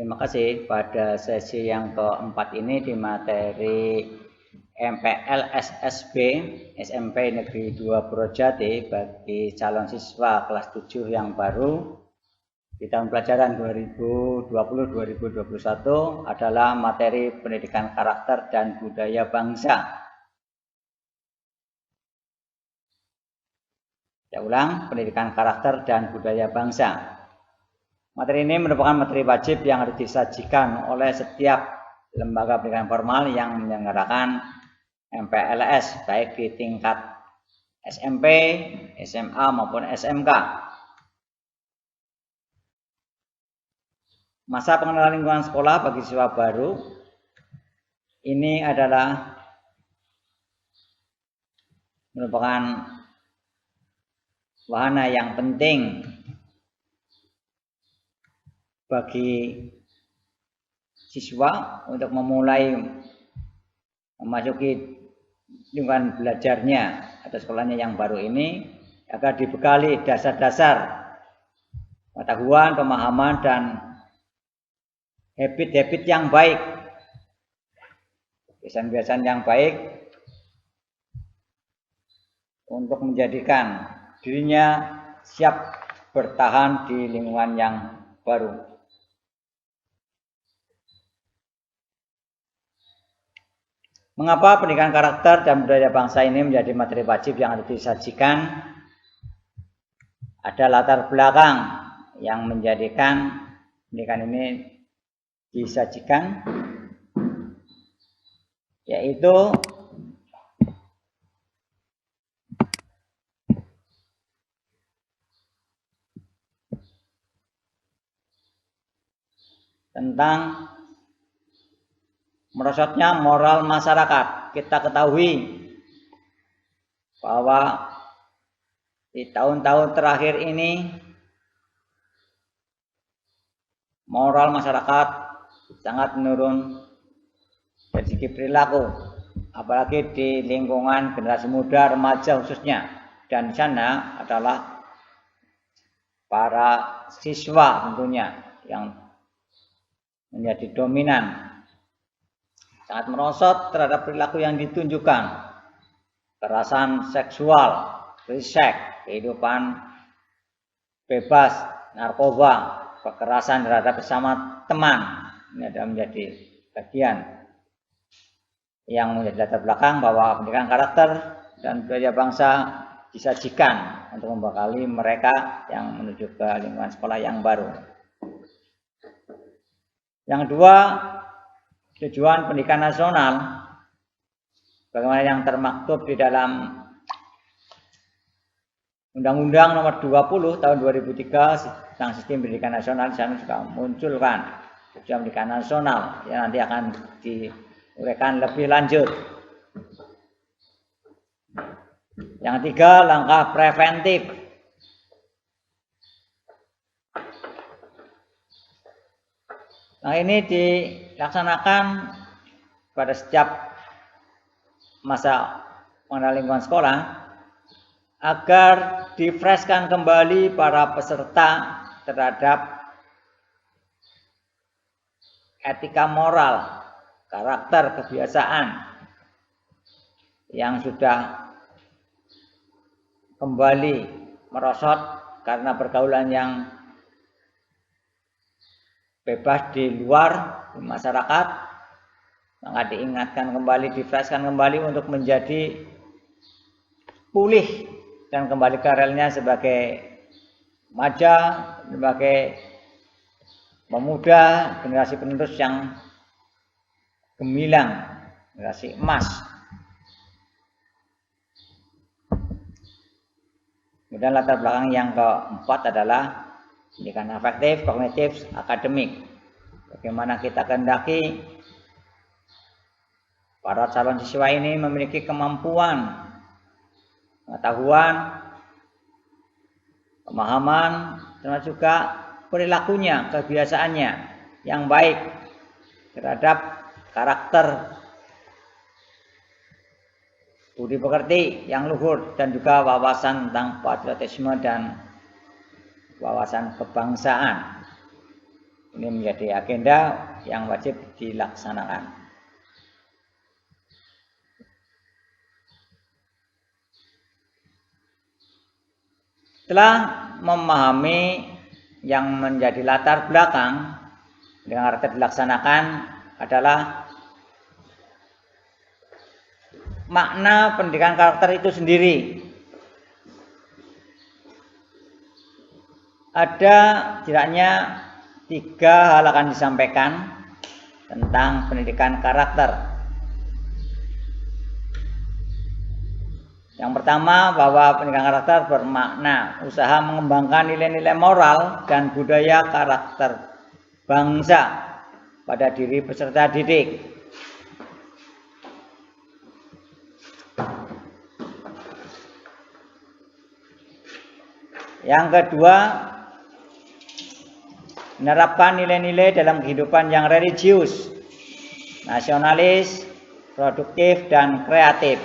Terima kasih. Pada sesi yang keempat ini di materi MPL SSB SMP Negeri 2 Purwojati bagi calon siswa kelas 7 yang baru di tahun pelajaran 2020-2021 adalah materi pendidikan karakter dan budaya bangsa. Saya ulang, pendidikan karakter dan budaya bangsa. Materi ini merupakan materi wajib yang harus disajikan oleh setiap lembaga pendidikan formal yang menyelenggarakan MPLS, baik di tingkat SMP, SMA maupun SMK. Masa pengenalan lingkungan sekolah bagi siswa baru ini adalah merupakan wahana yang penting bagi siswa untuk memulai memasuki lingkungan belajarnya atau sekolahnya yang baru ini agar dibekali dasar-dasar pengetahuan, pemahaman, dan habit-habit yang baik, kebiasaan-kebiasaan yang baik untuk menjadikan dirinya siap bertahan di lingkungan yang baru. Mengapa pendidikan karakter dan budaya bangsa ini menjadi materi wajib yang harus disajikan? Ada latar belakang yang menjadikan pendidikan ini disajikan, yaitu tentang merosotnya moral masyarakat. Kita ketahui bahwa di tahun-tahun terakhir ini moral masyarakat sangat menurun dari segi perilaku, apalagi di lingkungan generasi muda, remaja khususnya, dan di sana adalah para siswa tentunya yang menjadi dominan, sangat merosot terhadap perilaku yang ditunjukkan, kekerasan seksual, seks, kehidupan bebas, narkoba, kekerasan terhadap sesama teman. Ini adalah menjadi bagian yang menjadi latar belakang bahwa pendidikan karakter dan budaya bangsa disajikan untuk membekali mereka yang menuju ke lingkungan sekolah yang baru. Yang kedua, tujuan pendidikan nasional bagaimana yang termaktub di dalam Undang-Undang Nomor 20 Tahun 2003 tentang Sistem Pendidikan Nasional. Di sana juga munculkan tujuan pendidikan nasional yang nanti akan diuraikan lebih lanjut. Yang ketiga, langkah preventif. Nah, ini dilaksanakan pada setiap masa pengenalan lingkungan sekolah agar difreshkan kembali para peserta terhadap etika moral, karakter, kebiasaan yang sudah kembali merosot karena pergaulan yang bebas di luar di masyarakat, maka diingatkan kembali, difreshkan kembali untuk menjadi pulih dan kembali ke relnya sebagai remaja, sebagai pemuda, generasi penerus yang gemilang, generasi emas. Kemudian latar belakang yang keempat adalah pendidikan afektif, kognitif, akademik. Bagaimana kita kehendaki para calon siswa ini memiliki kemampuan, pengetahuan, pemahaman, termasuk juga perilakunya, kebiasaannya yang baik terhadap karakter, budi pekerti yang luhur, dan juga wawasan tentang patriotisme dan wawasan kebangsaan. Ini menjadi agenda yang wajib dilaksanakan. Setelah memahami yang menjadi latar belakang dengan karakter dilaksanakan adalah makna pendidikan karakter itu sendiri. Ada setidaknya 3 hal akan disampaikan tentang pendidikan karakter. Yang pertama, bahwa pendidikan karakter bermakna usaha mengembangkan nilai-nilai moral dan budaya karakter bangsa pada diri peserta didik. Yang kedua, menerapkan nilai-nilai dalam kehidupan yang religius, nasionalis, produktif, dan kreatif.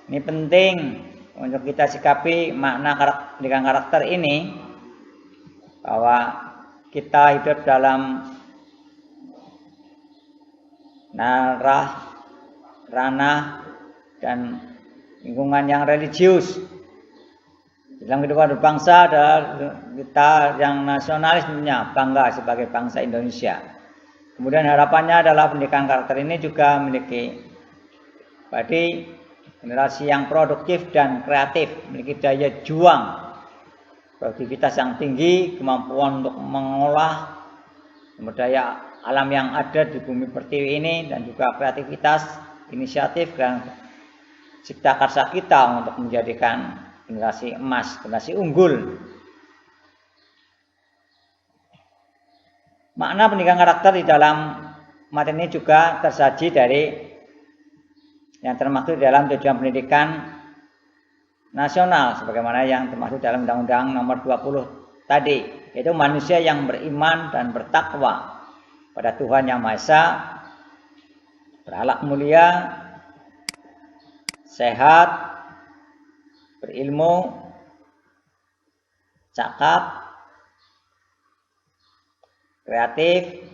Ini penting untuk kita sikapi makna pendidikan karakter ini, bahwa kita hidup dalam ranah dan lingkungan yang religius. Dalam kehidupan berbangsa adalah kita yang nasionalis, tentunya bangga sebagai bangsa Indonesia. Kemudian harapannya adalah pendidikan karakter ini juga memiliki generasi yang produktif dan kreatif, memiliki daya juang, produktivitas yang tinggi, kemampuan untuk mengolah sumber daya alam yang ada di bumi pertiwi ini, dan juga kreativitas, inisiatif, dan cipta karsa kita untuk menjadikan generasi emas, generasi unggul. Makna pendidikan karakter di dalam materi ini juga tersaji dari yang termaktub dalam tujuan pendidikan nasional sebagaimana yang termaktub dalam Undang-Undang Nomor 20 tadi, yaitu manusia yang beriman dan bertakwa pada Tuhan Yang Maha Esa, berakhlak mulia, sehat, berilmu, cakap, kreatif,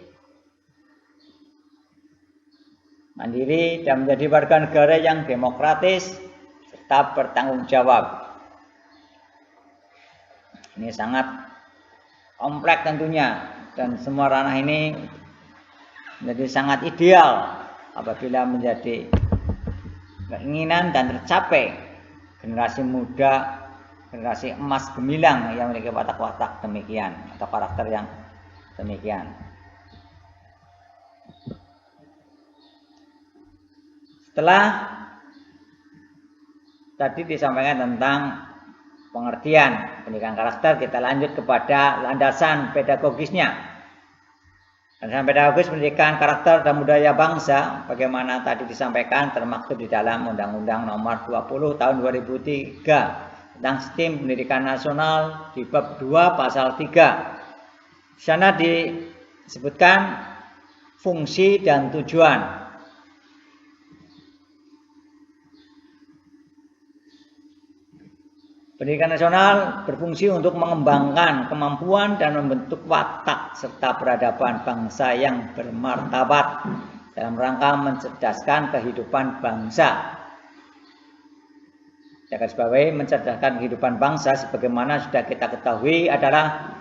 mandiri, dan menjadi warga negara yang demokratis serta bertanggung jawab. Ini sangat kompleks tentunya, dan semua ranah ini menjadi sangat ideal apabila menjadi keinginan dan tercapai generasi muda, generasi emas gemilang yang memiliki watak-watak demikian atau karakter yang demikian. Setelah tadi disampaikan tentang pengertian pendidikan karakter, kita lanjut kepada landasan pedagogisnya. Landasan pedagogis pendidikan karakter dan budaya bangsa, bagaimana tadi disampaikan, termaktub di dalam Undang-Undang Nomor 20 Tahun 2003 tentang Sistem Pendidikan Nasional di bab 2 pasal 3. Di sana disebutkan fungsi dan tujuan. Pendidikan nasional berfungsi untuk mengembangkan kemampuan dan membentuk watak serta peradaban bangsa yang bermartabat dalam rangka mencerdaskan kehidupan bangsa. Saya garis bawahi, mencerdaskan kehidupan bangsa sebagaimana sudah kita ketahui adalah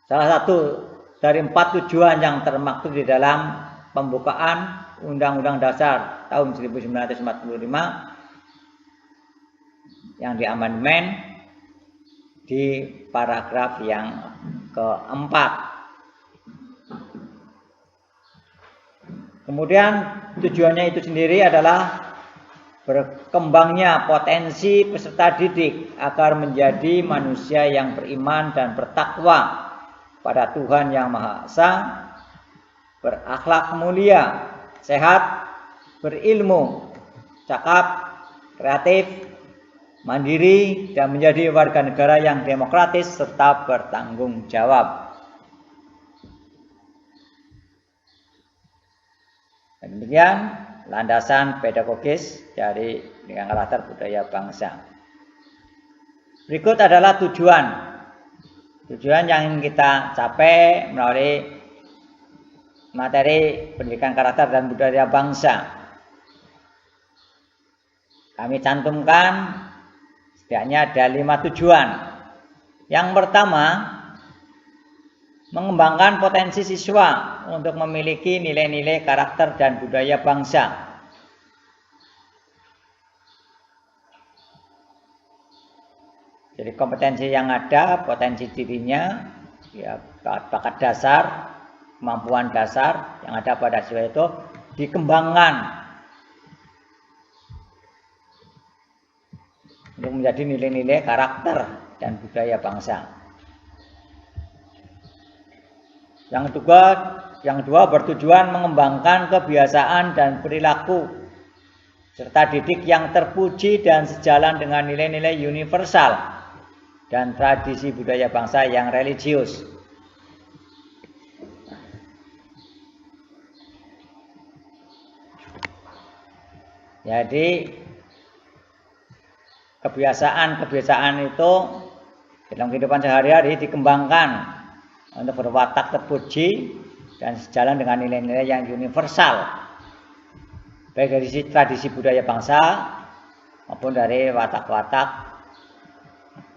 salah satu dari 4 tujuan yang termaktub di dalam pembukaan Undang-Undang Dasar tahun 1945 yang diamandemen di paragraf yang keempat. Kemudian tujuannya itu sendiri adalah berkembangnya potensi peserta didik agar menjadi manusia yang beriman dan bertakwa pada Tuhan Yang Maha Esa, berakhlak mulia, sehat, berilmu, cakap, kreatif, mandiri, dan menjadi warga negara yang demokratis serta bertanggung jawab. Dan demikian landasan pedagogis dari pendidikan karakter budaya bangsa. Berikut adalah tujuan Tujuan yang ingin kita capai melalui materi pendidikan karakter dan budaya bangsa. Kami cantumkan setidaknya ada 5 tujuan. Yang pertama, mengembangkan potensi siswa untuk memiliki nilai-nilai karakter dan budaya bangsa. Jadi kompetensi yang ada, potensi dirinya, ya, bakat dasar, kemampuan dasar yang ada pada siswa itu dikembangkan untuk menjadi nilai-nilai karakter dan budaya bangsa. Yang kedua bertujuan mengembangkan kebiasaan dan perilaku serta didik yang terpuji dan sejalan dengan nilai-nilai universal dan tradisi budaya bangsa yang religius. Jadi kebiasaan itu dalam kehidupan sehari-hari dikembangkan untuk berwatak terpuji dan sejalan dengan nilai-nilai yang universal, baik dari tradisi budaya bangsa maupun dari watak-watak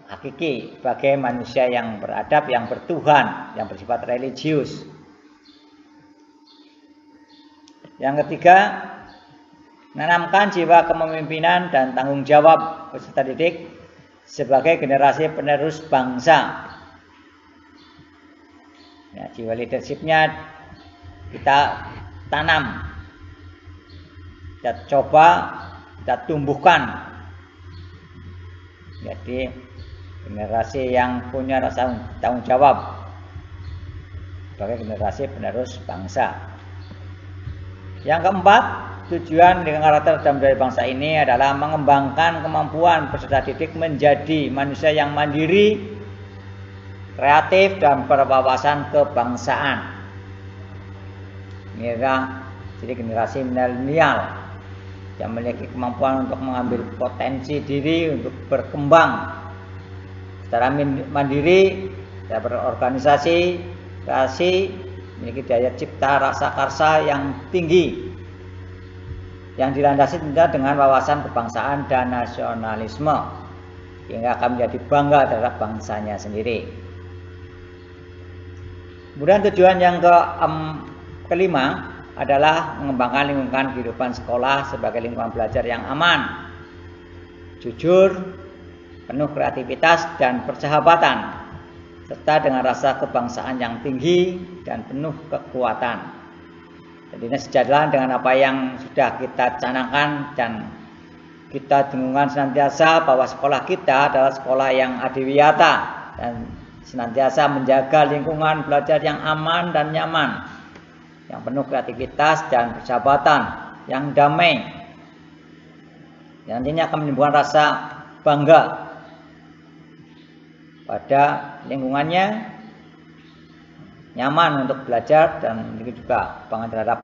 hakiki sebagai manusia yang beradab, yang bertuhan, yang bersifat religius. Yang ketiga, menanamkan jiwa kepemimpinan dan tanggung jawab peserta didik sebagai generasi penerus bangsa. Ya, jiwa leadershipnya kita tanam, kita coba, kita tumbuhkan. Jadi generasi yang punya rasa tanggung jawab sebagai generasi penerus bangsa. Yang keempat, tujuan dengan karakter dan budaya bangsa ini adalah mengembangkan kemampuan peserta didik menjadi manusia yang mandiri, kreatif, dan berwawasan kebangsaan. Inilah jadi generasi milenial yang memiliki kemampuan untuk mengambil potensi diri untuk berkembang secara mandiri, secara berorganisasi, kreasi, memiliki daya cipta rasa karsa yang tinggi, yang dilandasi dengan wawasan kebangsaan dan nasionalisme, hingga akan menjadi bangga terhadap bangsanya sendiri. Kemudian tujuan yang kelima adalah mengembangkan lingkungan kehidupan sekolah sebagai lingkungan belajar yang aman, jujur, penuh kreativitas dan persahabatan, serta dengan rasa kebangsaan yang tinggi dan penuh kekuatan. Jadi ini sejalan dengan apa yang sudah kita canangkan dan kita dengungkan senantiasa bahwa sekolah kita adalah sekolah yang adiwiyata dan senantiasa menjaga lingkungan belajar yang aman dan nyaman, yang penuh kreativitas dan persahabatan, yang damai, yang nantinya akan menimbulkan rasa bangga pada lingkungannya, nyaman untuk belajar dan juga bangga terhadap